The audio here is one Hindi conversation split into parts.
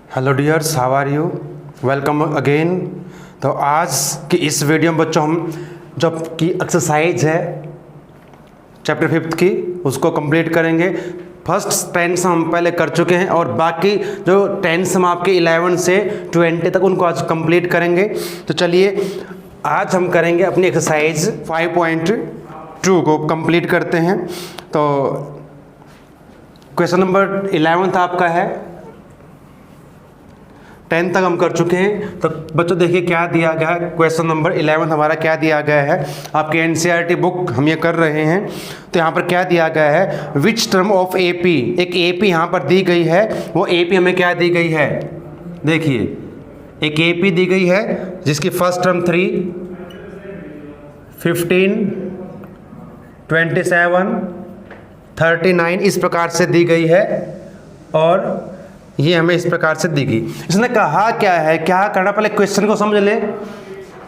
Hello dears, how are you? Welcome again. तो आज की इस वीडियो में बच्चों हम जो की एक्सरसाइज है चैप्टर 5 की उसको कंप्लीट करेंगे। फर्स्ट 10 सम हम पहले कर चुके हैं और बाकी जो 10 सम आपके 11 से 20 तक उनको आज कंप्लीट करेंगे। तो चलिए आज हम करेंगे अपनी एक्सरसाइज 5.2 को कंप्लीट करते हैं। तो क्वेश्चन नंबर 11 आपका है, 10 तक हम कर चुके हैं। तो बच्चों देखिए क्या दिया गया है। क्वेश्चन नंबर 11 हमारा क्या दिया गया है, आपके एनसीईआरटी बुक हम ये कर रहे हैं। तो यहाँ पर क्या दिया गया है, विच टर्म ऑफ एपी, एक एपी यहाँ पर दी गई है। वो एपी हमें क्या दी गई है, देखिए एक एपी दी गई है जिसकी फर्स्ट टर्म 3, 15, 27, 39 इस प्रकार से दी गई है और ये हमें इस प्रकार से दी गई। इसने कहा क्या है, क्या करना, पहले क्वेश्चन को समझ ले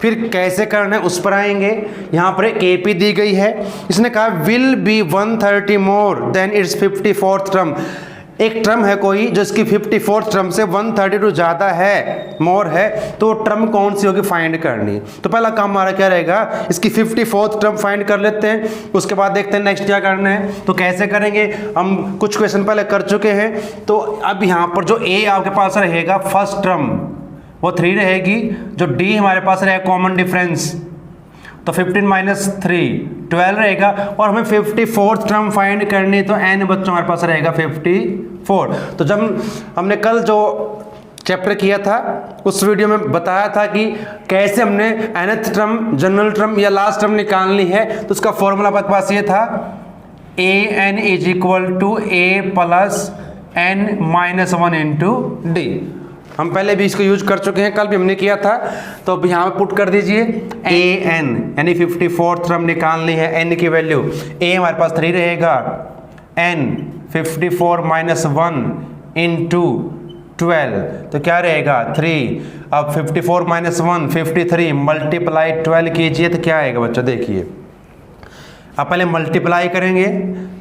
फिर कैसे करना है उस पर आएंगे। यहाँ पर एक एपी दी गई है, इसने कहा will be 130 more than it's 54th term. एक टर्म है कोई जो इसकी 54th टर्म से 132 ज़्यादा है, मोर है, तो टर्म कौन सी होगी फाइंड करनी। तो पहला काम हमारा क्या रहेगा, इसकी 54th टर्म फाइंड कर लेते हैं, उसके बाद देखते हैं नेक्स्ट क्या करना है। तो कैसे करेंगे, हम कुछ क्वेश्चन पहले कर चुके हैं। तो अब यहाँ पर जो ए आपके पास रहेगा फर्स्ट टर्म वो 3 रहेगी, जो डी हमारे पास रहेगा कॉमन डिफरेंस तो 15 - 3 12 रहेगा, और हमें 54th टर्म फाइंड करनी तो एन बच्चों हमारे पास रहेगा 54। तो जब हमने कल जो चैप्टर किया था उस वीडियो में बताया था कि कैसे हमने nth टर्म, जनरल टर्म या लास्ट टर्म निकालनी है। तो उसका फॉर्मूला आपके पास ये था, an = a + n - 1 × d। हम पहले भी इसको यूज कर चुके हैं, कल भी हमने किया था। तो अब यहाँ पे पुट कर दीजिए an यानी 54th टर्म निकालनी है। n की वैल्यू a हमारे पास 3 रहेगा, n 54 - 1 × 12 तो क्या रहेगा 3। अब 54 - 1 53 मल्टीप्लाई 12 कीजिए तो क्या आएगा बच्चों, देखिए आप पहले मल्टीप्लाई करेंगे,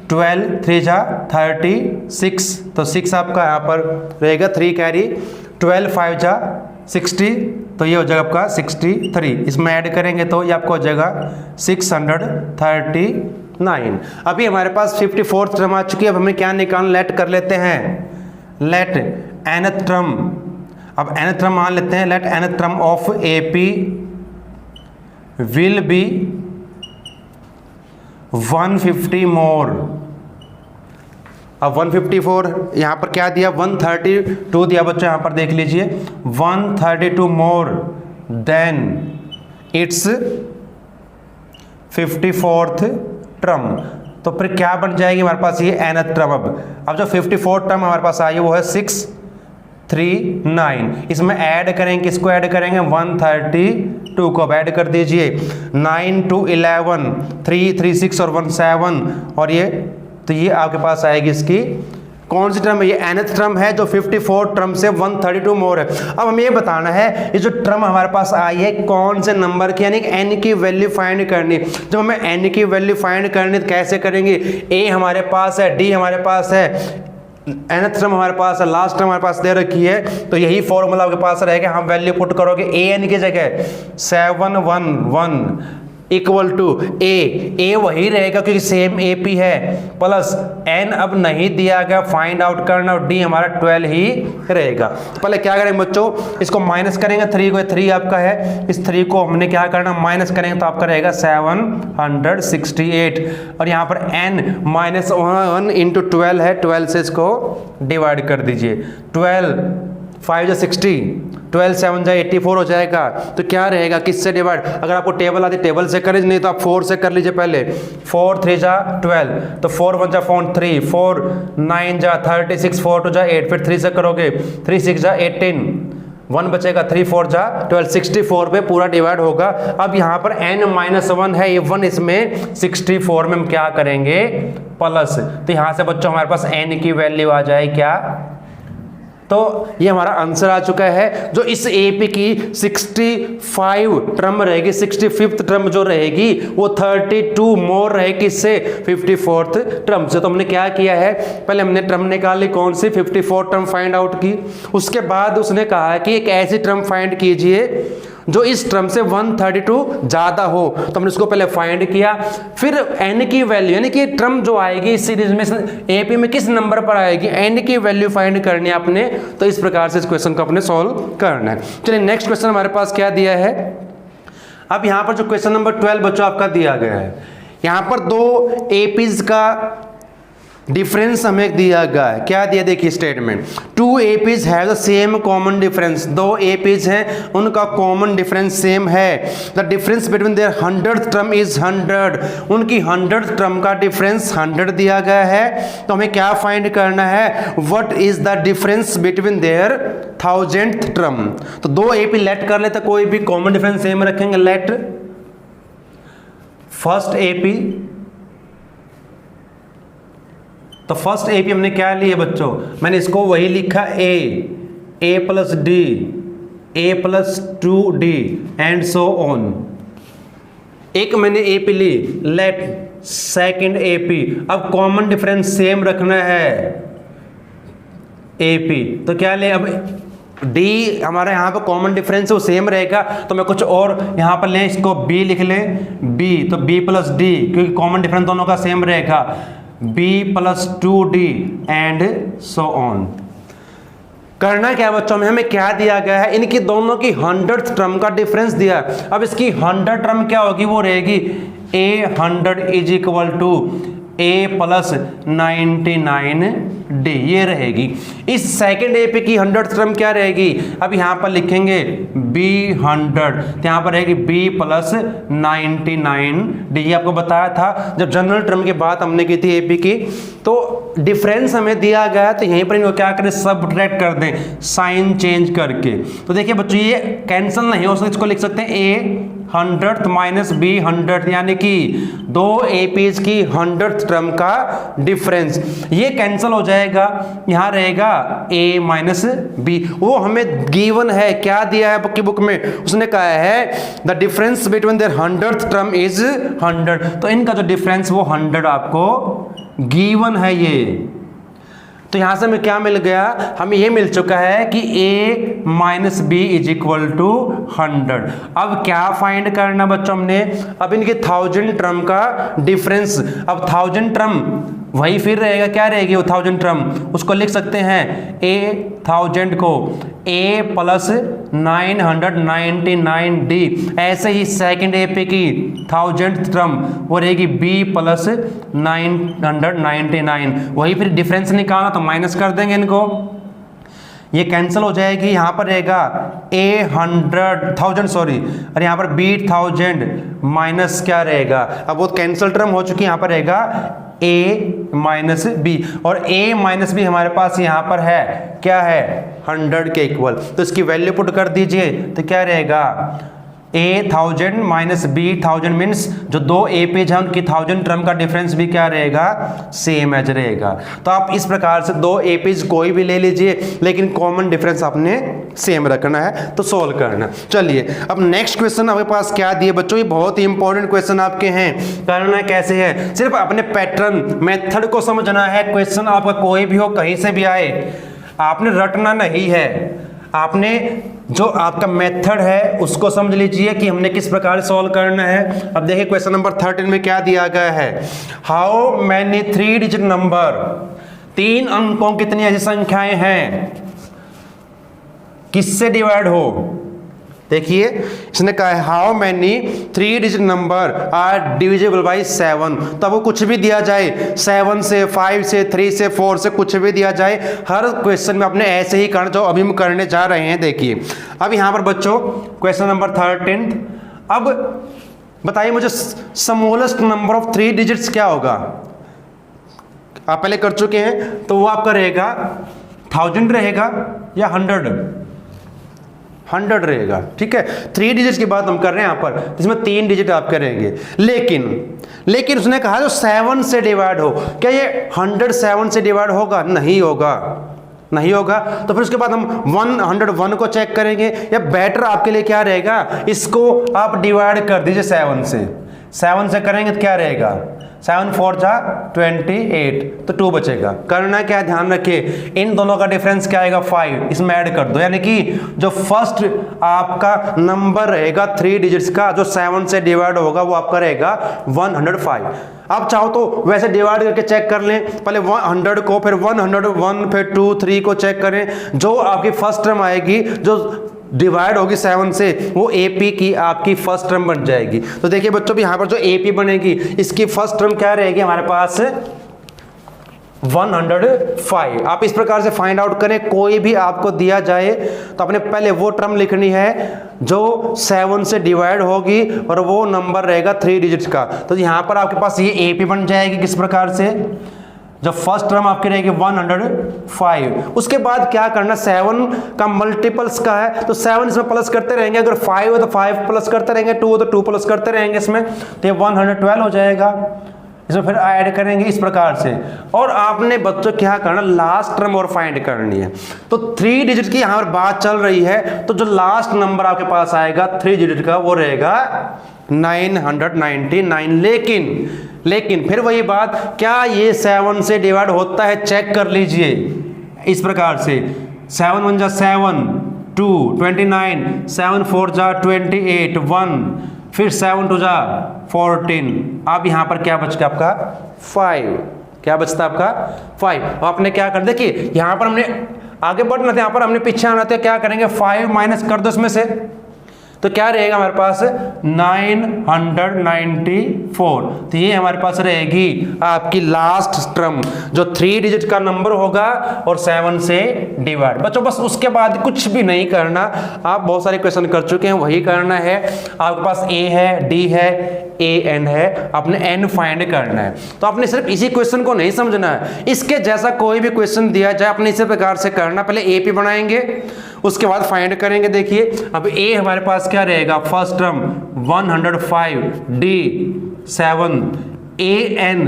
12 3 जा 36 तो 6 आपका यहाँ पर रहेगा, 3 कैरी, 12 5 जा 60 तो ये हो जाएगा आपका 63। इसमें ऐड करेंगे तो ये आपको हो जाएगा 639। अभी हमारे पास 54th टर्म आ चुकी है। अब हमें क्या निकालना, लेट कर लेते हैं, लेट nth टर्म। अब nth टर्म मान लेते हैं, let nth term of AP will be 150 more. अब 154 यहाँ पर क्या दिया, 132 दिया बच्चों, यहाँ पर देख लीजिए 132 more than it's 54th term. तो फिर क्या बन जाएगी हमारे पास ये nth टर्म। अब जो 54th टर्म हमारे पास आई है वो है 639। इसमें ऐड करेंगे, किसको ऐड करेंगे, 132 को अब ऐड कर दीजिए, 9 2 11 3 3 6 और 1 7 और ये, तो ये आपके पास आएगी इसकी कौन सी टर्म है, ये nth टर्म है जो 54 टर्म से 132 मोर है। अब हमें ये बताना है ये जो टर्म हमारे पास आई है कौन से नंबर की, यानी n की वैल्यू फाइंड करनी। जब हमें n की वैल्यू फाइंड करनी तो कैसे करेंगे, a हमारे पास है, d हमारे पास है, nth टर्म हमारे पास है, लास्ट टर्म हमारे पास दे रखी है, तो यही फॉर्मूला आपके पास रहेगा। हम वैल्यू पुट करोगे an की जगह 711 इक्वल टू ए वही रहेगा क्योंकि सेम एपी है, प्लस n अब नहीं दिया गया, फाइंड आउट करना, और d हमारा 12 ही रहेगा। तो पहले क्या करेंगे बच्चों, इसको माइनस करेंगे, 3 को 3 आपका है, इस 3 को हमने क्या करना माइनस करेंगे तो आपका रहेगा 768, और यहाँ पर n - 1 × 12 है, 12 से इसको डिवाइड कर दीजिए, 12 5 जा 60, 12 7 जा 84 हो जाएगा। तो क्या रहेगा, किससे डिवाइड, अगर आपको टेबल आती टेबल से करें, नहीं तो आप 4 से कर लीजिए पहले, 4 3 जा 12 तो 4 1 जा 3 4 9 जा 36 4 2 जा 8, फिर 3 से करोगे 3 6 जा 18 1 बचेगा, 3 4 जा 12 64 पे पूरा डिवाइड होगा। अब यहाँ पर n - 1 है, ये 1 इसमें 64 में हम क्या करेंगे प्लस, तो यहाँ से बच्चों हमारे पास n की वैल्यू आ जाए क्या तो ये हमारा आंसर आ चुका है। जो इस एपी की 65 टर्म रहेगी, 65th टर्म जो रहेगी वो 32 मोर रहेगी इससे 54th टर्म से। तो हमने क्या किया है, पहले हमने टर्म निकाली कौन सी, 54 टर्म फाइंड आउट की। उसके बाद उसने कहा कि एक ऐसी टर्म फाइंड कीजिए जो इस टर्म से 132 ज़्यादा हो। तो हमने इसको पहले फाइंड किया, फिर n की वैल्यू यानी कि टर्म जो आएगी इस सीरीज में एपी में किस नंबर पर आएगी, n की वैल्यू फाइंड करनी है आपने। तो इस प्रकार से इस क्वेश्चन को अपने सॉल्व करना है। चलिए नेक्स्ट क्वेश्चन हमारे पास क्या दिया है। अब यहाँ पर जो क्वेश्चन नंबर 12 बच्चों आपका दिया गया है, यहाँ पर दो एपीज का डिफरेंस हमें दिया गया है। क्या दिया, देखिए statement, two APs have the same common difference, दो एपीज हैं उनका कॉमन डिफरेंस सेम है। The difference between their 100th term is 100, उनकी 100th टर्म का डिफरेंस 100 दिया गया है। तो हमें क्या फाइंड करना है, what is the difference between their 1000th term. तो दो एपी लेट कर लेते, कोई भी कॉमन डिफरेंस सेम रखेंगे। लेट फर्स्ट एपी, तो फर्स्ट एपी हमने क्या लिया बच्चों, मैंने इसको वही लिखा a plus d, a plus 2d and so on. एक मैंने एपी ली, लेट सेकंड एपी। अब कॉमन डिफरेंस सेम रखना है एपी, तो क्या ले, अब डी हमारे यहाँ पर कॉमन डिफरेंस है वो सेम रहेगा, तो मैं कुछ और यहाँ पर लें, इसको बी लिख लें, बी, तो बी प्लस डी, क्योंकि कॉमन डिफरेंस दोनों का सेम रहेगा, b plus 2d and so on. करना क्या बच्चों में, हमें क्या दिया गया है, इनकी दोनों की 100th टर्म का डिफरेंस दिया। अब इसकी 100 टर्म क्या होगी, वो रहेगी a100 is equal to a plus 99d, ये रहेगी। इस सेकेंड एपी की 100th टर्म क्या रहेगी, अब यहाँ पर लिखेंगे b100, तो यहाँ पर रहेगी b प्लस 99d। ये आपको बताया था जब जनरल टर्म की बात हमने की थी एपी की। तो डिफरेंस हमें दिया गया, तो यहीं पर इनको क्या करें, सबट्रैक्ट कर दें साइन चेंज करके। तो देखिए बच्चों ये कैंसिल नहीं हो सकता, इसको लिख सकते हैं a100 माइनस b100, यानी कि दो एपीज की 100th टर्म का डिफरेंस, ये कैंसिल हो जाएगा, यहाँ रहेगा a माइनस बी। वो हमें गिवन है, क्या दिया है की बुक में, उसने कहा है the difference between their 100th term is 100, तो इनका जो डिफरेंस वो 100 आपको गिवन है ये। तो यहां से हमें क्या मिल गया, हमें ये मिल चुका है कि a minus B is equal to 100। अब क्या फाइंड करना बच्चों हमने, अब इनके 1000 टर्म का डिफरेंस। अब 1000 टर्म वही फिर रहेगा, क्या रहेगी वो 1000 टर्म, उसको लिख सकते हैं a1000 को a प्लस 999d। ऐसे ही सेकेंड एपी की 1000th टर्म वो रहेगी b प्लस 999, वही फिर डिफरेंस निकालना, तो माइनस कर देंगे इनको, ये कैंसिल हो जाएगी। यहाँ पर रहेगा और यहाँ पर b1000 माइनस क्या रहेगा, अब वो कैंसिल टर्म हो चुकी है, यहाँ पर रहेगा a माइनस बी, और a माइनस बी हमारे पास यहाँ पर है क्या है 100 के इक्वल। तो इसकी वैल्यू पुट कर दीजिए, तो क्या रहेगा a1000 माइनस b1000 मीन्स जो दो एपीज हैं उनकी 1000 टर्म का डिफरेंस भी क्या रहेगा, सेम एज रहेगा। तो आप इस प्रकार से दो एपीज कोई भी ले लीजिए, लेकिन कॉमन डिफरेंस आपने सेम रखना है, तो सोल्व करना। चलिए अब नेक्स्ट क्वेश्चन आपके पास क्या दिए बच्चों, ये बहुत ही इंपॉर्टेंट क्वेश्चन आपके हैं। करना कैसे है, सिर्फ अपने पैटर्न मेथड को समझना है। क्वेश्चन आपका कोई भी हो, कहीं से भी आए, आपने रटना नहीं है, आपने जो आपका मेथड है उसको समझ लीजिए कि हमने किस प्रकार सॉल्व करना है। अब देखिए क्वेश्चन नंबर 13 में क्या दिया गया है, हाउ मैनी 3 डिजिट नंबर, 3 अंकों कितनी ऐसी संख्याएं हैं किससे डिवाइड हो। देखिए इसने कहा है how many 3 digit number are divisible by 7। तब वो कुछ भी दिया जाए, 7 से, 5 से, 3 से, 4 से, कुछ भी दिया जाए, हर क्वेश्चन में अपने ऐसे ही करना जो अभी हम करने जा रहे हैं। देखिए अब यहाँ पर बच्चों क्वेश्चन नंबर 13, अब बताइए मुझे स्मॉलेस्ट नंबर ऑफ 3 डिजिट्स क्या होगा। आप पहले कर चुके हैं, तो वो आपका रहेगा 1000 रहेगा या 100 रहेगा, ठीक है। 3 डिजिट की बात हम कर रहे हैं यहाँ पर, इसमें 3 डिजिट आप करेंगे, लेकिन उसने कहा जो 7 से डिवाइड हो, क्या ये 100 7 से डिवाइड होगा, नहीं होगा। नहीं होगा। तो फिर उसके बाद हम 101 को चेक करेंगे, या बेटर आपके लिए क्या रहेगा, इसको आप डिवाइड कर दीजिए 7 से। 7 से करेंगे तो क्या रहेगा, 7 4 जा 28, तो 2 बचेगा। करना क्या है, ध्यान रखिए, इन दोनों का डिफरेंस क्या आएगा 5, इसमें ऐड कर दो, यानी कि जो फर्स्ट आपका नंबर रहेगा 3 डिजिट्स का जो 7 से डिवाइड होगा वो आपका रहेगा 105। आप चाहो तो वैसे डिवाइड करके चेक कर लें, पहले 100 को, फिर 101, फिर 2 3 को चेक करें। जो आपकी फर्स्ट टर्म आएगी जो डिवाइड होगी 7 से, वो AP की आपकी फर्स्ट टर्म बन जाएगी। तो देखिए बच्चों भी यहाँ पर जो AP बनेगी इसकी फर्स्ट टर्म क्या रहेगी हमारे पास 105। आप इस प्रकार से फाइंड आउट करें, कोई भी आपको दिया जाए तो आपने पहले वो टर्म लिखनी है जो 7 से डिवाइड होगी और वो नंबर रहेगा 3 डिजिट्स का। तो यहाँ पर आपके पास ये AP बन जाएगी किस प्रकार से, जब फर्स्ट टर्म आपकी रहेगी 105। उसके बाद क्या करना, 7 का मल्टीपल्स का है तो 7 इसमें प्लस करते रहेंगे, अगर 5 है तो 5 प्लस करते रहेंगे, 2 है तो 2 प्लस करते रहेंगे इसमें, तो ये 112 हो जाएगा। इसमें फिर ऐड करेंगे इस प्रकार से। और आपने बच्चों क्या करना, लास्ट टर्म और फाइंड करनी है। तो 3 डिजिट की यहाँ पर बात चल रही है, तो जो लास्ट नंबर आपके पास आएगा 3 डिजिट का वो रहेगा 999। लेकिन फिर वही बात, क्या ये 7 से डिवाइड होता है, चेक कर लीजिए इस प्रकार से। 7 1 जा 7, 2 29, 7 4 जा 28, 1, फिर 7 2 जा 14। अब यहाँ पर क्या बचता आपका 5, क्या बचता आपका 5। आपने क्या कर, देखिए यहाँ पर हमने आगे बढ़ना था, यहाँ पर हमने पीछे आना था, क्या करेंगे 5 माइनस कर दो इसमें से, तो क्या रहेगा हमारे पास 994। तो ये हमारे पास रहेगी आपकी लास्ट टर्म जो 3 डिजिट का नंबर होगा और 7 से डिवाइड। बच्चों बस उसके बाद कुछ भी नहीं करना, आप बहुत सारे क्वेश्चन कर चुके हैं, वही करना है। आपके पास A है, D है, AN है, आपने N फाइंड करना है। तो आपने सिर्फ इसी क्वेश्चन को नहीं समझना है, इसके जैसा कोई भी क्वेश्चन दिया जाए अपने इसी प्रकार से करना। पहले AP बनाएंगे, उसके बाद फाइंड करेंगे। देखिए अब A हमारे पास क्या रहेगा, first term 105, D 7, AN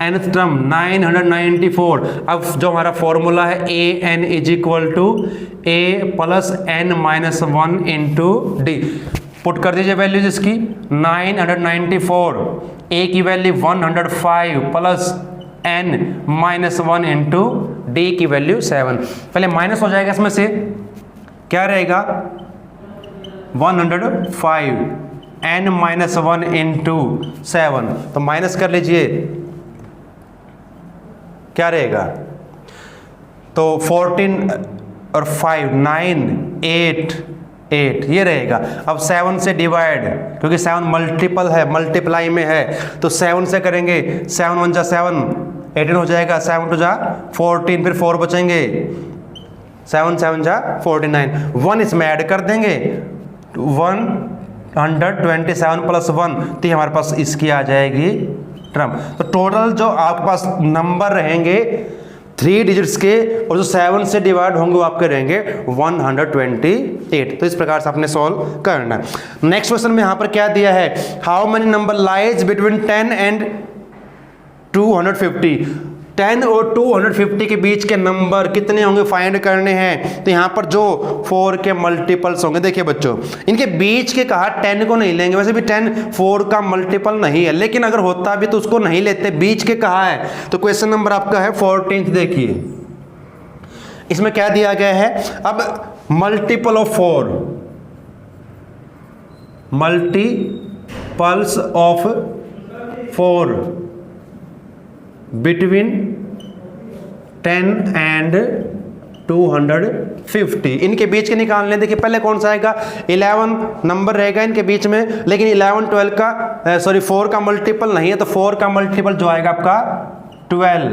nth term 994। अब जो हमारा फॉर्मूला है AN is equal to A plus N minus 1 into D। Put कर दीजिए वैल्यूज इसकी, 994, A की value 105 plus N minus 1 into D की वैल्यू 7। पहले माइनस हो जाएगा इसमें से, क्या रहेगा 105, N माइनस 1 इंटू 7, तो माइनस कर लीजिए, क्या रहेगा, तो 14 और 5 9 8 ये रहेगा। अब 7 से डिवाइड, क्योंकि 7 मल्टीपल है, मल्टीप्लाई में है, तो 7 से करेंगे, 7 1 जा 7, 18 हो जाएगा, 7 2 जा 14, फिर 4 बचेंगे, 7 7 जा 49, 1 इसमें ऐड कर देंगे, 127 प्लस 1, तो हमारे पास इसकी आ जाएगी टर्म। तो टोटल जो आपके पास नंबर रहेंगे 3 डिजिट्स के और जो 7 से डिवाइड होंगे वो आपके रहेंगे 128। तो इस प्रकार से आपने सॉल्व करना है। नेक्स्ट क्वेश्चन में यहाँ पर क्या दिया है, how many number lies between 10 and 250। 10 और 250 के बीच के नंबर कितने होंगे फाइंड करने हैं। तो यहाँ पर जो 4 के मल्टीपल्स होंगे, देखिए बच्चों इनके बीच के कहा 10 को नहीं लेंगे, वैसे भी 10 4 का मल्टीपल नहीं है, लेकिन अगर होता भी तो उसको नहीं लेते, बीच के कहा है। तो क्वेश्चन नंबर आपका है 14। देखिए इसमें क्या दिया गया है, अब multiple of 4, multiples of 4 between 10 and 250, इनके बीच के निकालने। देखिए पहले कौन सा आएगा, 11 नंबर रहेगा इनके बीच में, लेकिन 11 12 का 4 का मल्टीपल नहीं है, तो 4 का मल्टीपल जो आएगा आपका 12,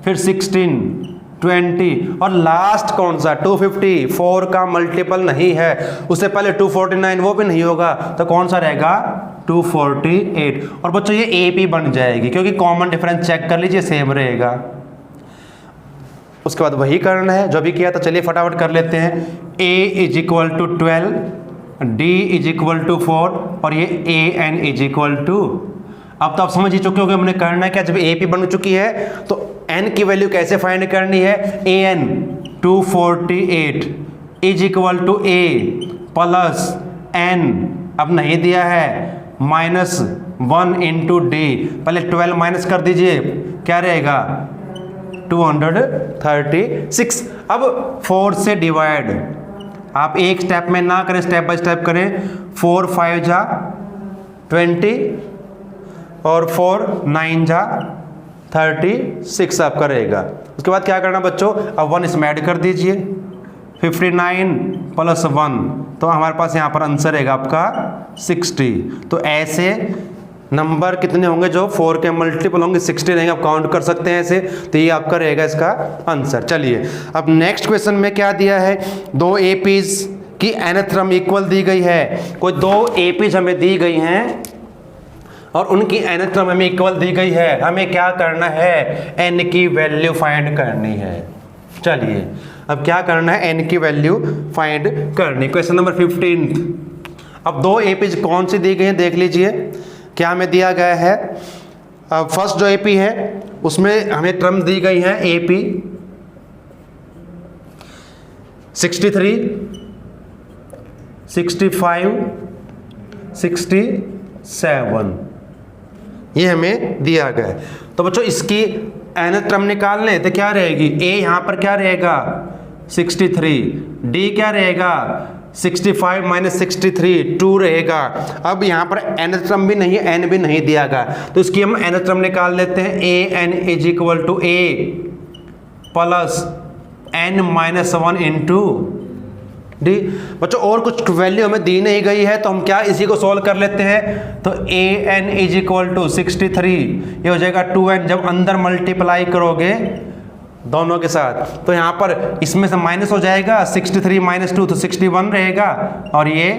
फिर 16 20, और लास्ट कौन सा 250, 4 का मल्टीपल नहीं है, उससे पहले 249 वो भी नहीं होगा, तो कौन सा रहेगा 248। और बच्चों ये AP बन जाएगी, क्योंकि कॉमन डिफरेंस चेक कर लीजिए सेम रहेगा। उसके बाद वही करना है जो भी किया था, चलिए फटाफट कर लेते हैं। A is equal to 12, D is equal to 4, और ये AN इज इक्वल टू, अब तो आप समझ ही चुके होंगे हमने करना है क्या। जब AP बन चुकी है तो N की वैल्यू कैसे फाइंड करनी है, AN 248 is equal to A plus N, अब नहीं दिया है, -1 इंटू डी, पहले 12 माइनस कर दीजिए, क्या रहेगा 236। अब 4 से डिवाइड आप एक स्टेप में ना करें, स्टेप बाय स्टेप करें। 4 5 जा 20 और 4 9 जा 36 आपका रहेगा। उसके बाद क्या करना बच्चों, अब 1 इसमें ऐड कर दीजिए, 59 प्लस 1, तो हमारे पास यहाँ पर आंसर रहेगा आपका 60। तो ऐसे नंबर कितने होंगे जो 4 के मल्टीपल होंगे, 60 रहेंगे, आप काउंट कर सकते हैं ऐसे। तो ये आपका रहेगा इसका आंसर। चलिए अब नेक्स्ट क्वेश्चन में क्या दिया है, 2 एपीज की nth टर्म इक्वल दी गई है। कोई 2 एपीज हमें दी गई हैं और उनकी nth टर्म हमें इक्वल दी गई है। हमें क्या करना है, n की वैल्यू फाइंड करनी है। चलिए अब क्या करना है, n की वैल्यू फाइंड करनी। Question number 15। अब 2 एपीज कौन सी दी गई हैं देख लीजिए, क्या हमें दिया गया है। फर्स्ट जो एपी है उसमें हमें टर्म दी गई है एपी 63, 65, 67, ये हमें दिया गया है। तो बच्चों इसकी nth टर्म निकालने तो क्या रहेगी, a यहाँ पर क्या रहेगा 63, d क्या रहेगा 65 माइनस 63 2 रहेगा। अब यहाँ पर nth टर्म भी नहीं है, n भी नहीं दिया गया, तो इसकी हम nth टर्म निकाल लेते हैं। an is equal to a plus n minus 1 into D. बच्चों और कुछ वैल्यू हमें दी नहीं गई है, तो हम क्या इसी को सॉल्व कर लेते हैं। तो an इज इक्वल टू 63, ये हो जाएगा 2n, जब अंदर मल्टीप्लाई करोगे दोनों के साथ तो यहाँ पर इसमें से माइनस हो जाएगा, 63 माइनस 2 तो 61 रहेगा और ये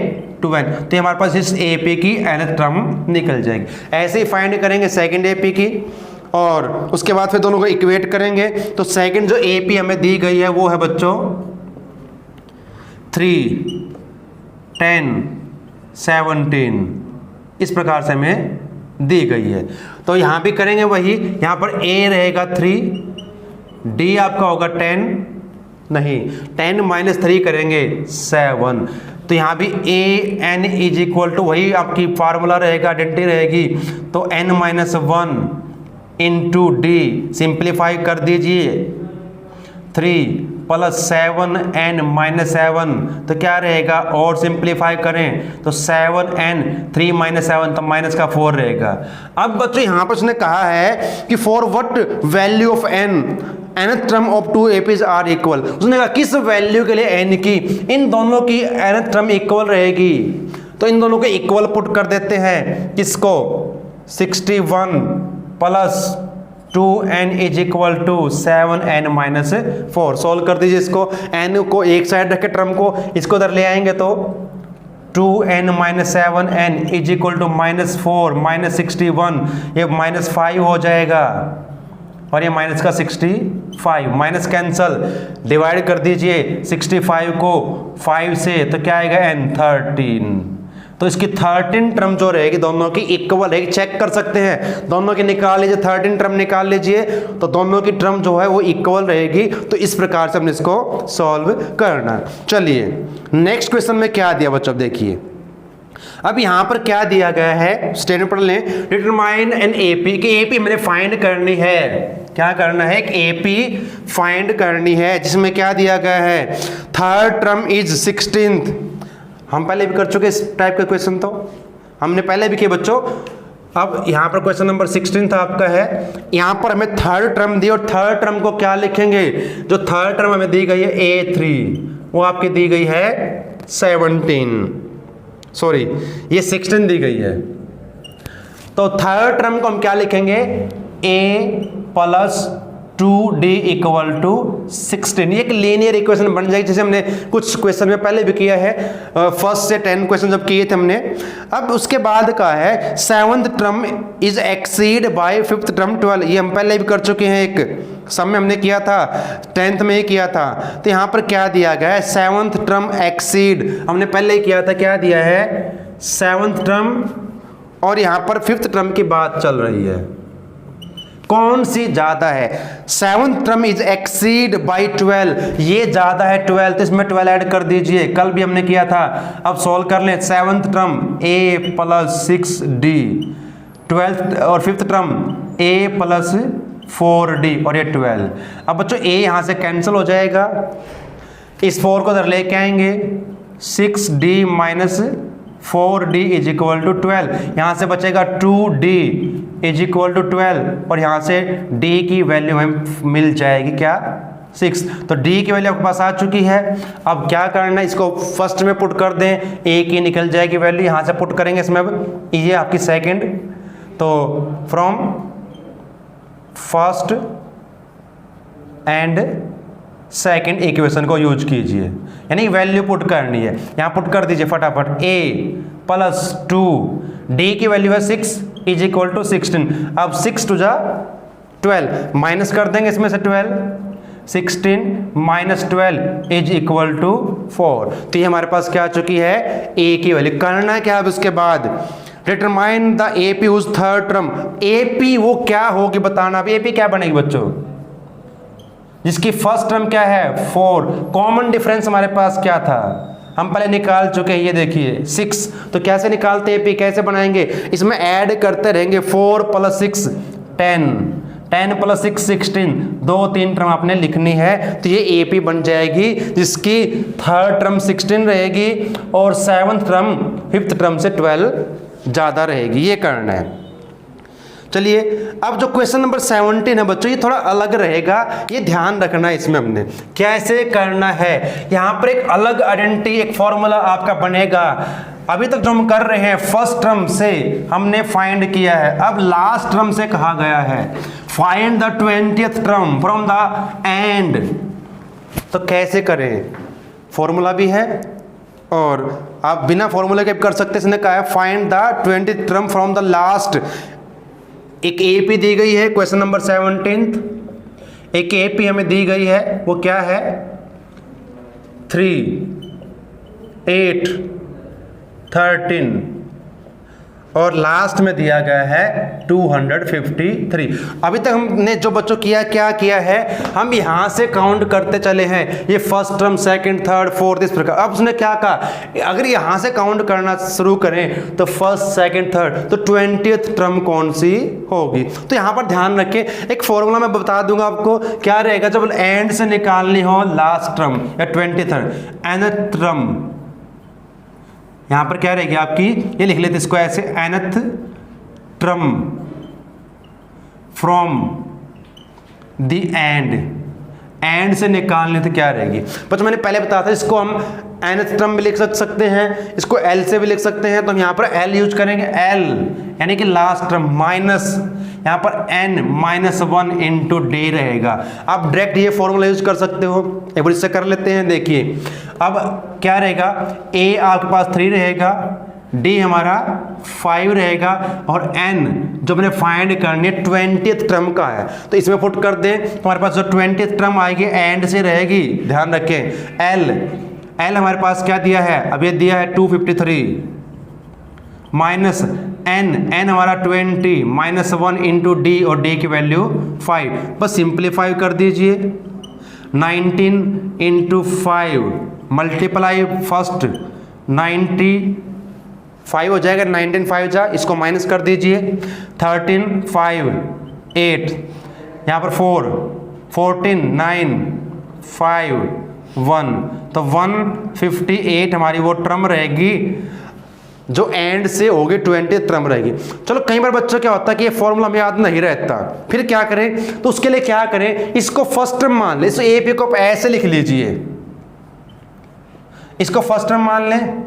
2n, तो हमारे पास इस AP की nth टर्म निकल जाएगी। ऐसे ही फाइंड करेंगे सेकंड AP की, और उसके बाद फिर दोनों को इक्वेट करेंगे। तो सेकंड जो AP हमें दी गई है वो है बच्चों 3, 10, 17, इस प्रकार से हमें दी गई है। तो यहाँ भी करेंगे वही, यहाँ पर A रहेगा 3, D आपका होगा 10, नहीं 10 माइनस 3 करेंगे 7, तो यहाँ भी an इज इक्वल टू वही आपकी फार्मूला रहेगा, आइडेंटिटी रहेगी। तो n minus 1 into D, simplify कर दीजिए, 3 प्लस 7n माइनस 7, तो क्या रहेगा, और सिंप्लीफाई करें तो 7n 3 माइनस 7 तो माइनस का 4 रहेगा। अब बच्चों यहाँ पर उसने कहा है कि for what value of nth term of 2 APs are equal, उसने कहा किस वैल्यू के लिए n की इन दोनों की nth टर्म इक्वल रहेगी। तो इन दोनों को इक्वल पुट कर देते हैं, किसको 61 plus 2n is equal to 7n minus 4। Solve कर दीजिए इसको, n को एक साइड रखे टर्म को, इसको उधर ले आएंगे तो 2n minus 7n is equal to minus 4 minus 61, ये माइनस 5 हो जाएगा और ये माइनस का 65, माइनस कैंसल, डिवाइड कर दीजिए 65 को 5 से, तो क्या आएगा n 13। तो इसकी 13 टर्म जो रहेगी दोनों की इक्वल है, चेक कर सकते हैं, दोनों की निकाल लीजिए, 13 टर्म निकाल लीजिए, तो दोनों की टर्म जो है वो इक्वल रहेगी। तो इस प्रकार से हमने इसको सॉल्व करना। चलिए नेक्स्ट क्वेश्चन में क्या दिया बच्चों, देखिए अब यहां पर क्या दिया गया है, स्टेटमेंट पढ़ लें। डिटरमाइन एन एपी, कि एपी मैंने फाइंड करनी है, क्या करना है, एक एपी फाइंड करनी है, जिसमें क्या दिया गया है, थर्ड टर्म इज 16th। हम पहले भी कर चुके इस टाइप का क्वेश्चन, तो हमने पहले भी किए बच्चों। अब यहाँ पर क्वेश्चन नंबर 16 आपका है, यहाँ पर हमें थर्ड टर्म दी, और थर्ड टर्म को क्या लिखेंगे, जो थर्ड टर्म हमें दी गई है A3, वो आपकी दी गई है 17, सॉरी ये 16 दी गई है। तो थर्ड टर्म को हम क्या लिखेंगे, A plus 2D equal to 16। ये एक लीनियर इक्वेशन बन जाएगी, जैसे हमने कुछ क्वेश्चन में पहले भी किया है, फर्स्ट से 10 क्वेश्चन जब किए थे हमने। अब उसके बाद का है 7th term is exceed by 5th term 12, ये हम पहले भी कर चुके हैं, एक सम में हमने किया था, 10th में ही किया था। तो यहाँ पर क्या दिया गया है, 7th टर्म एक्सीड, हमने पहले ही किया था, क्या दिया है 7th टर्म, और यहाँ पर 5th टर्म की बात चल रही है। कौन सी ज़्यादा है? 7th term is exceed by 12, ये ज़्यादा है 12, तो इसमें 12 ऐड कर दीजिए, कल भी हमने किया था। अब सॉल्व कर लें। 7th term a plus 6d, 12th और 5th term a plus 4d और ये 12। अब बच्चों a यहाँ से कैंसिल हो जाएगा, इस 4 को इधर लेके आएंगे, 6d minus 4d is equal to 12, यहाँ से बचेगा 2d इज इक्वल टू 12 और यहाँ से d की वैल्यू हमें मिल जाएगी क्या? 6। तो d की वैल्यू आपके पास आ चुकी है। अब क्या करना है, इसको फर्स्ट में पुट कर दें, a की निकल जाएगी वैल्यू, यहाँ से पुट करेंगे इसमें, ये आपकी सेकंड, तो from first and second equation को यूज कीजिए, यानी वैल्यू पुट करनी है। यहाँ पुट कर दीजिए फटाफट, a प्लस 2, d की वैल्यू है 6 इज इक्वल टू 16। अब 6 टू जा 12, माइनस कर देंगे इसमें से 12, 16 माइनस 12 इज इक्वल टू 4। तो ये हमारे पास क्या आ चुकी है? a की वैल्यू। करना है क्या अब इसके बाद? डिटरमाइन द AP उस थर्ड टर्म, AP वो क्या होगी बताना। अब AP क्या बनेगी बच्चों? जिसकी फर्स्ट टर्म क्या है? 4। कॉमन डिफरेंस हमारे पास क्या था? हम पहले निकाल चुके हैं, ये देखिए 6। तो कैसे निकालते हैं AP, कैसे बनाएंगे? इसमें ऐड करते रहेंगे, 4 प्लस 6 10, 10 प्लस 6 16, 2-3 टर्म आपने लिखनी है। तो ये AP बन जाएगी, जिसकी थर्ड टर्म 16 रहेगी और 7th टर्म 5th टर्म से 12 ज़्यादा रहेगी। ये करना है। चलिए अब जो क्वेश्चन नंबर 17 है बच्चों, ये थोड़ा अलग रहेगा, ये ध्यान रखना है इसमें हमने कैसे करना है। यहाँ पर एक अलग आइडेंटिटी, एक फॉर्मूला आपका बनेगा। अभी तक जो हम कर रहे हैं फर्स्ट टर्म से हमने फाइंड किया है, अब लास्ट टर्म से कहा गया है find the 20th term from the end. तो कैसे करें? फॉर्मूला भी है और आप बिना फॉर्मूला के कर सकते हैं। इसने कहा है find the 20th term from the last. एक AP दी गई है क्वेश्चन नंबर 17, एक AP हमें दी गई है, वो क्या है? 3, 8, 13 और लास्ट में दिया गया है 253। अभी तक हमने जो बच्चों क्या किया है, हम यहाँ से काउंट करते चले हैं, ये first term, second, third, fourth, इस प्रकार। अब उसने क्या कहा, अगर यहाँ से काउंट करना शुरू करें तो फर्स्ट, सेकंड, थर्ड, तो 20th टर्म कौन सी होगी? तो यहाँ पर ध्यान रखें, एक फॉर्मूला मैं बता दूंगा आपको, क्या रहेगा जब एंड से निकालनी हो लास्ट टर्म या 23rd nth टर्म, यहां पर क्या रहेगी आपकी, ये लिख लेते इसको ऐसे, nth term from the end से निकालने तो क्या रहेगी? बच्चों मैंने पहले बताया था, इसको हम nth टर्म भी लिख सकते हैं, इसको L से भी लिख सकते हैं। तो हम यहाँ पर L यूज करेंगे, L यानी कि लास्ट टर्म, माइनस यहाँ पर n-1 इंटू डे रहेगा। आप डायरेक्ट ये फॉर्मूला यूज कर सकते हो, एक बार इससे कर लेते हैं। देखिए अब क्या रहेगा, A आपके पास 3 रहेगा, D हमारा 5 रहेगा और N जो मैंने फाइंड करनी है 20th टर्म का है, तो इसमें पुट कर दें। हमारे पास जो 20th टर्म आएगी एंड से रहेगी, ध्यान रखें। L हमारे पास क्या दिया है, अब ये दिया है 253 माइनस n हमारा 20 माइनस 1 इंटू डी और डी की वैल्यू 5। बस सिंप्लीफाई कर दीजिए, 19 इंटू 5 मल्टीप्लाई फर्स्ट 95 हो जाएगा, 19 5 जा, इसको माइनस कर दीजिए, 13 5 8, यहाँ पर 4 14 9 5 1, तो 158 हमारी वो टर्म रहेगी जो एंड से होगी, 20th टर्म रहेगी। चलो कई बार बच्चों क्या होता है कि ये फॉर्मूला हमें याद नहीं रहता, फिर क्या करें, तो उसके लिए क्या करें, इसको फर्स्ट टर्म मान लें, इस AP को आप ऐसे लिख लीजिए, इसको फर्स्ट टर्म मान लें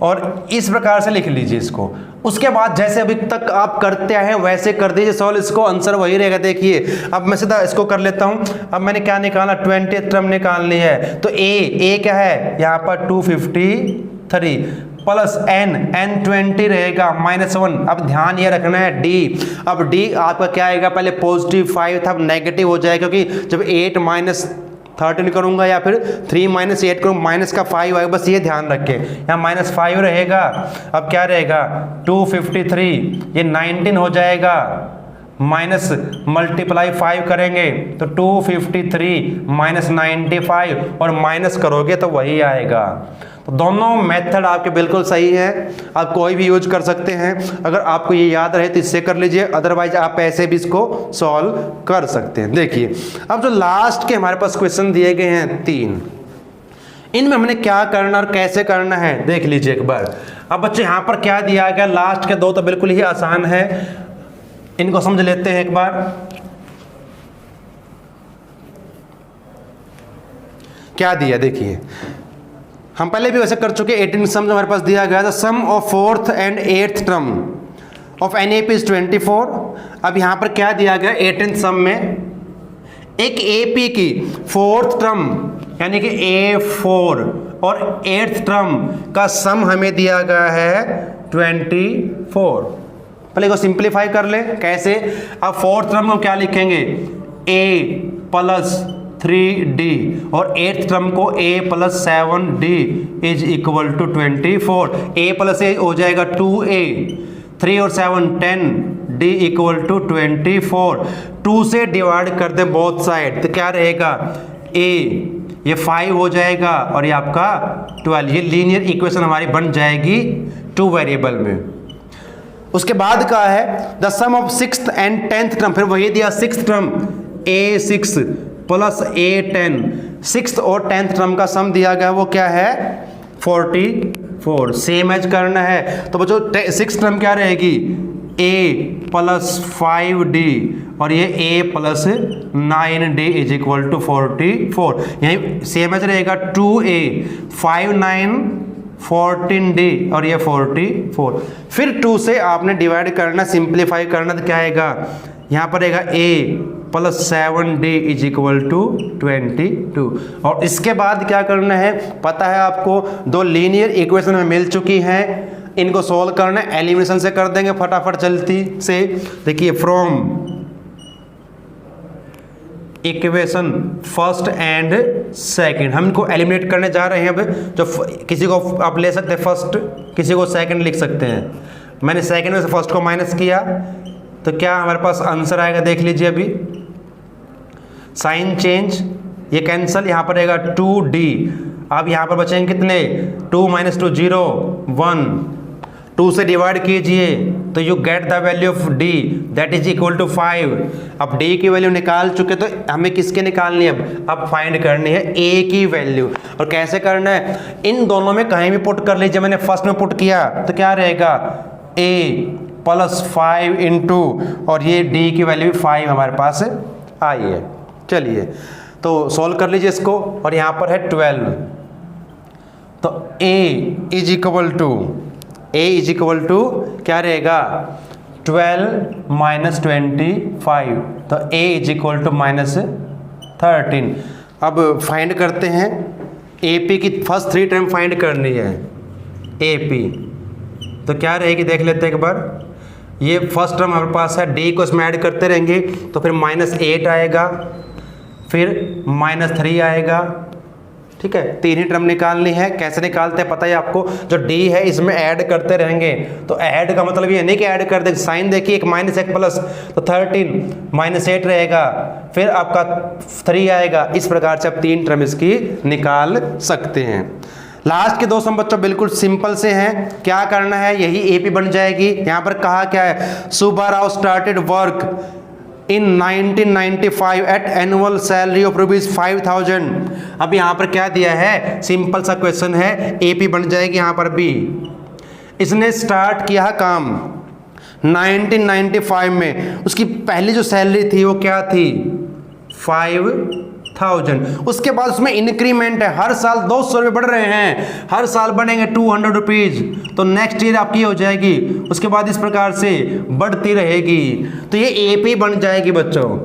और इस प्रकार से लिख लीजिए इसको। उसके बाद जैसे अभी तक आप करते आए हैं वैसे कर दीजिए सॉल्व, इसको आंसर वही रहेगा। देखिए अब मैं सीधा इसको कर लेता हूं। अब मैंने क्या निकाला, 20th टर्म निकालनी है, तो A क्या है यहाँ पर 253 प्लस n 20 रहेगा माइनस 1। अब ध्यान ये रखना है D, अब D आपका क्या आएगा, पहले पॉजिटिव 5 था, अब नेगेटिव हो जाएगा, क्योंकि जब 8 माइनस 13 करूँगा या फिर 3 - 8 करूँ, माइनस का 5 आएगा, बस ये ध्यान रखें। यहाँ -5 रहेगा, अब क्या रहेगा 253, ये 19 हो जाएगा, माइनस मल्टीप्लाई 5 करेंगे तो 253 - 95 और माइनस करोगे तो वही आएगा। तो दोनों मेथड आपके बिल्कुल सही है, आप कोई भी यूज कर सकते हैं। अगर आपको ये याद रहे तो इससे कर लीजिए, अदरवाइज आप ऐसे भी इसको सॉल्व कर सकते हैं। देखिए अब जो लास्ट के हमारे पास क्वेश्चन दिए गए हैं 3, इनमें हमने क्या करना और कैसे करना है देख लीजिए एक बार। अब बच्चे यहाँ पर क्या दिया गया, लास्ट के 2 तो बिल्कुल ही आसान है, इनको समझ लेते हैं एक बार। क्या दिया देखिए, हम पहले भी वैसे कर चुके। 18 सम हमारे पास दिया गया था, sum of 4th and 8th term of NAP is 24। अब यहां पर क्या दिया गया, 18 सम में एक AP की 4th टर्म यानी कि A4 और 8th टर्म का सम हमें दिया गया है 24। पहले को सिंप्लीफाई कर ले, कैसे। अब 4th टर्म को क्या लिखेंगे, A + 3D और 8th टर्म को A + 7D is equal to 24। A + A हो जाएगा 2A, 3 और 7 10, D इक्वल टू 24। 2 से डिवाइड कर दें बोथ साइड तो क्या रहेगा, A ये 5 हो जाएगा और ये आपका 12। ये लीनियर इक्वेशन हमारी बन जाएगी 2 वेरिएबल में। उसके बाद का है the sum of 6th and 10th term, फिर वही दिया 6th term A6 + A10, 6th और 10th टर्म का सम दिया गया वो क्या है 44। सेम एज करना है तो बच्चों 6th टर्म क्या रहेगी, A + 5D और ये A + 9D is equal to 44। यही सेम एज रहेगा 2A 5 9 14D और ये 44। फिर 2 से आपने डिवाइड करना, सिंप्लीफाई करना तो क्या आएगा, यहाँ पर रहेगा A + 7D is equal to 22। और इसके बाद क्या करना है पता है आपको, 2 लीनियर इक्वेशन में मिल चुकी हैं, इनको सोल्व करना है, एलिमिनेशन से कर देंगे फटाफट जल्दी से। देखिए from equation first and second हम इनको एलिमिनेट करने जा रहे हैं। अब जो किसी को आप ले सकते हैं फर्स्ट, किसी को सेकंड लिख सकते हैं। मैंने सेकंड में से फर्स्ट को माइनस किया तो क्या हमारे पास आंसर आएगा देख लीजिए। अभी साइन चेंज, ये कैंसल, यहाँ पर रहेगा 2D। अब यहाँ पर बचेंगे कितने, 2 - 2 0 1, 2 से डिवाइड कीजिए तो you get the value of D that is equal to 5। अब D की वैल्यू निकाल चुके तो हमें किसके निकालनी है, अब फाइंड करनी है A की वैल्यू। और कैसे करना है, इन दोनों में कहीं भी पुट कर लीजिए। मैंने फर्स्ट में पुट किया तो क्या रहेगा A + 5 इंटू और ये D की वैल्यू 5 हमारे पास आई है। चलिए तो सॉल्व कर लीजिए इसको, और यहाँ पर है 12 तो A इज इक्वल टू क्या रहेगा 12 - 25 तो A इज इक्वल टू -13। अब फाइंड करते हैं AP की फर्स्ट 3 टर्म फाइंड करनी है। AP तो क्या रहेगी देख लेते हैं एक बार। ये फर्स्ट टर्म हमारे पास है, D को इसमें ऐड करते रहेंगे तो फिर -8 आएगा, फिर -3 आएगा। ठीक है, 3 ही टर्म निकालनी है। कैसे निकालते हैं पता है आपको, जो D है इसमें ऐड करते रहेंगे। तो ऐड का मतलब ये नहीं कि ऐड कर देंगे, साइन देखिए, एक -1 प्लस तो 13 -8 रहेगा, फिर आपका 3 आएगा। इस प्रकार से आप 3 टर्म इसकी निकाल सकते हैं। लास्ट के 2 सम बच्चों बिल्कुल सिंपल से हैं, क्या करना है यही AP बन जाएगी। यहाँ पर कहा क्या है, Subbarao started work in 1995 at annual salary of ₹5000। अब यहाँ पर क्या दिया है, सिंपल सा क्वेश्चन है, AP बन जाएगी यहाँ पर B। इसने स्टार्ट किया काम 1995 में, उसकी पहली जो सैलरी थी वो क्या थी 5000। उसके बाद उसमें इंक्रीमेंट है, हर साल 200 रुपये बढ़ रहे हैं, हर साल बढ़ेंगे 200 रुपीज़, तो नेक्स्ट ईयर आपकी हो जाएगी। उसके बाद इस प्रकार से बढ़ती रहेगी, तो ये AP बन जाएगी बच्चों।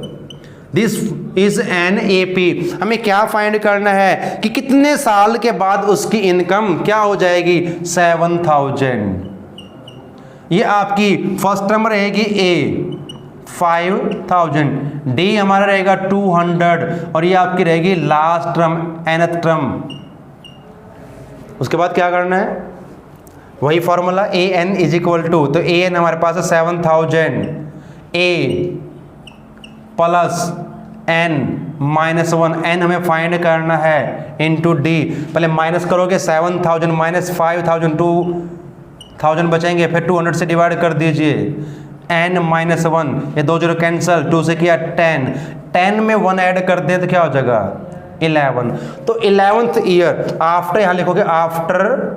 This is an AP। हमें क्या फाइंड करना है कि कितने साल के बाद उसकी इनकम क्या हो जाएगी 7000। ये आपकी फर्स्ट टर्म रहेगी A, 5000, डी हमारा रहेगा 200 और ये आपकी रहेगी लास्ट टर्म, nth टर्म। उसके बाद क्या करना है, वही formula a n is equal to, तो ए एन हमारे पास है 7000 a plus n minus 1, n हमें फाइंड करना है इंटू डी। पहले माइनस करोगे 7000 माइनस 5000, 2000 बचेंगे, फिर 200 से डिवाइड कर दीजिए, n माइनस 1, ये 2 0 कैंसिल, 2 से किया 10, 10 में 1 ऐड कर दें तो क्या हो जाएगा 11। तो 11th ईयर, आफ्टर यहां लिखोगे आफ्टर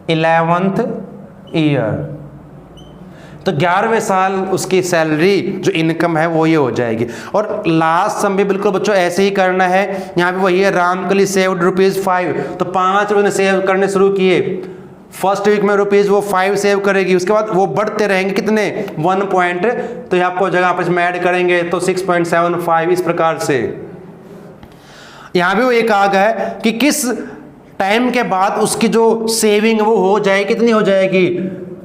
11th ईयर, तो 11वें साल उसकी सैलरी जो इनकम है वो ये हो जाएगी। और लास्ट सम भी बिल्कुल बच्चों ऐसे ही करना है, यहाँ पे वही है, रामकली सेव्ड ₹5, तो 5 रुपये सेव करने शुरू किए, फर्स्ट वीक में रुपीज़ वो 5 सेव करेगी, उसके बाद वो बढ़ते रहेंगे कितने 1 पॉइंट, तो ये आपको जगह आपस में ऐड करेंगे तो 6.75, इस प्रकार से। यहाँ भी वो एक आ गया है कि किस टाइम के बाद उसकी जो सेविंग वो हो जाए, कितनी हो जाएगी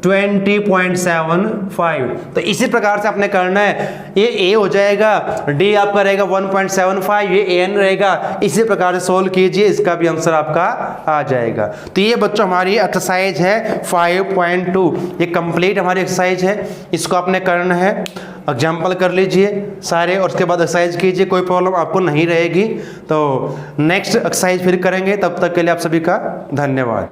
20.75। तो इसी प्रकार से आपने करना है, ये ए हो जाएगा, डी आपका रहेगा 1.75, ये एन रहेगा, इसी प्रकार से सोल्व कीजिए, इसका भी आंसर आपका आ जाएगा। तो ये बच्चों हमारी एक्सरसाइज है 5.2, ये कंप्लीट हमारी एक्सरसाइज है, इसको आपने करना है, एग्जाम्पल कर लीजिए सारे और उसके बाद एक्सरसाइज कीजिए, कोई प्रॉब्लम आपको नहीं रहेगी। तो नेक्स्ट एक्सरसाइज फिर करेंगे, तब तक के लिए आप सभी का धन्यवाद।